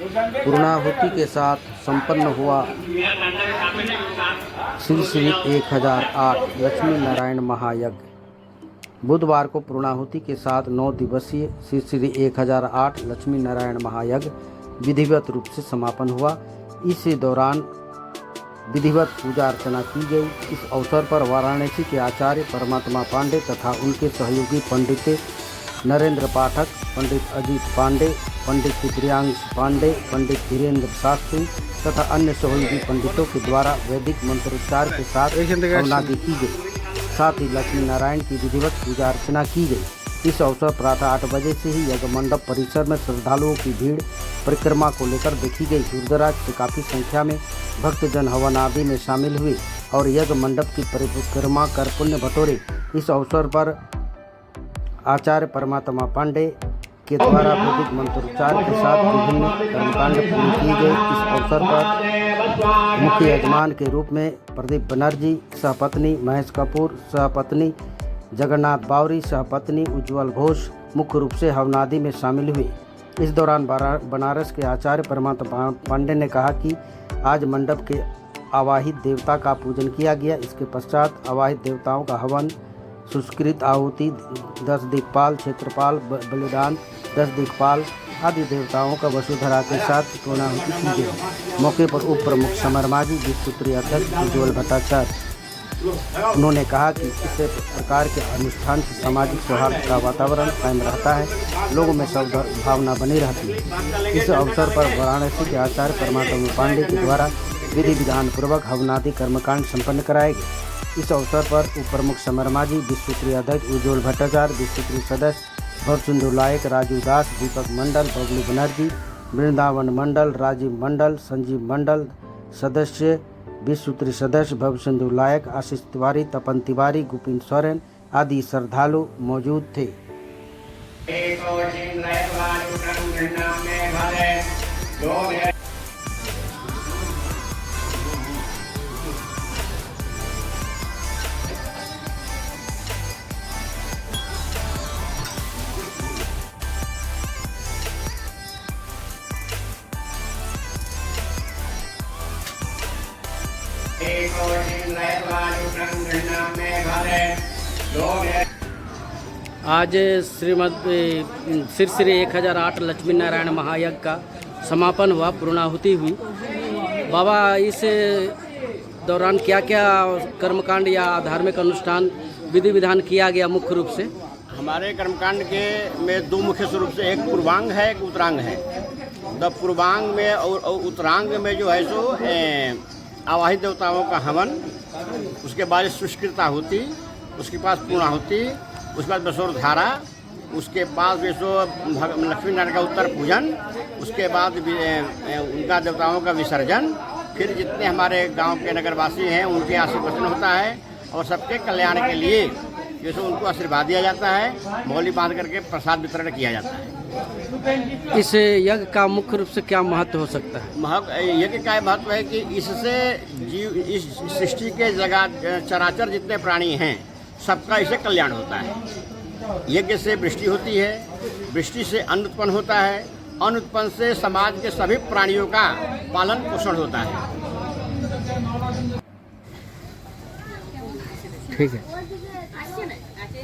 पूर्णाहुति के साथ संपन्न हुआ श्री श्री 1008 लक्ष्मी नारायण महायज्ञ। बुधवार को पूर्णाहुति के साथ 9 दिवसीय श्री श्री 1008 लक्ष्मी नारायण महायज्ञ विधिवत रूप से समापन हुआ। इस दौरान विधिवत पूजा अर्चना की गई। इस अवसर पर वाराणसी के आचार्य परमात्मा पांडे तथा उनके सहयोगी पंडित नरेंद्र पाठक, पंडित अजीत पांडे, पंडित प्रियांश पांडे, पंडित धीरेन्द्र शास्त्री तथा अन्य सहयोगी पंडितों के द्वारा वैदिक मंत्रोच्चार के साथ हवनादि की गई। साथ ही लक्ष्मी नारायण की विधिवत पूजा अर्चना की गई। इस अवसर प्रातः 8 बजे से ही यज्ञ मंडप परिसर में श्रद्धालुओं की भीड़ परिक्रमा को लेकर देखी गई। दूरदराज से काफ़ी संख्या में भक्तजन हवन आदि में शामिल हुए और यज्ञ मंडप की परिक्रमा कर पुण्य बटोरे। इस अवसर पर आचार्य परमात्मा पांडे के द्वारा वैदिक मंत्रोच्चार के साथ विभिन्न कर्मकांड पूर्ण किए गए। इस अवसर पर मुख्य यजमान के रूप में प्रदीप बनर्जी, सहपत्नी महेश कपूर, सहपत्नी जगन्नाथ बावरी, सहपत्नी उज्ज्वल घोष मुख्य रूप से हवनादि में शामिल हुए। इस दौरान बनारस के आचार्य परमात्मा पांडे ने कहा कि आज मंडप के आवाहित देवता का पूजन किया गया। इसके पश्चात आवाहित देवताओं का हवन, सुष्कृत आहुति, 10 दिक्पाल, क्षेत्रपाल, बलिदान, 10 दिक्पाल आदि देवताओं का वसुधरा के साथ पूर्णाहुति की गई। मौके पर उप प्रमुख समरमाजी विश्वसूत्री अध्यक्ष उज्ज्वल भट्टाचार्य उन्होंने कहा कि इस प्रकार के अनुष्ठान से सामाजिक सौहार्द का वातावरण कायम रहता है, लोगों में सद्भावना बनी रहती है। इस अवसर पर वाराणसी के आचार्य परमात्मा पांडे के द्वारा विधि विधान पूर्वक हवनादि कर्मकांड संपन्न कराए गए। इस अवसर पर उप प्रमुख समरमाजी विश्वसूत्री अध्यक्ष उज्ज्वल भट्टाचार्य, विश्वसूत्री सदस्य भवसिंधु लायक, राजू दास, दीपक मंडल, बबलू बनर्जी, वृंदावन मंडल, राजीव मंडल, संजीव मंडल सदस्य, विश्वसूत्री सदस्य भवसिंधु लायक, आशीष तिवारी, तपन तिवारी, गोपिन सोरेन आदि श्रद्धालु मौजूद थे। आज श्री श्री 1008 लक्ष्मी नारायण महायज्ञ का समापन हुआ, पूर्णाहुति हुई। बाबा, इस दौरान क्या क्या कर्मकांड या धार्मिक अनुष्ठान विधि विधान किया गया मुख्य रूप से? हमारे कर्मकांड के में 2 मुख्य स्वरूप से, एक पूर्वांग है, एक उत्तरांग है। द पूर्वांग में और उत्तरांग में जो है सो आवाहित देवताओं का हवन, उसके बाद सुष्कृत आहुति, उसके पास पूर्णाहुति, उसके बाद बसोर धारा, उसके बाद लक्ष्मी नारायण का उत्तर पूजन, उसके बाद उनका देवताओं का विसर्जन, फिर जितने हमारे गांव के नगरवासी हैं उनके आशीर्वचन होता है और सबके कल्याण के लिए जैसे उनको आशीर्वाद दिया जाता है, मौली बांध करके प्रसाद वितरण किया जाता है। इस यज्ञ का मुख्य रूप से क्या महत्व हो सकता है? यज्ञ का महत्व है कि इससे जीव, इस सृष्टि के जगह चराचर जितने प्राणी हैं सबका इससे कल्याण होता है। यज्ञ से वृष्टि होती है, वृष्टि से अन्न उत्पन्न होता है, अन्न उत्पन्न से समाज के सभी प्राणियों का पालन पोषण होता है। ठीक है।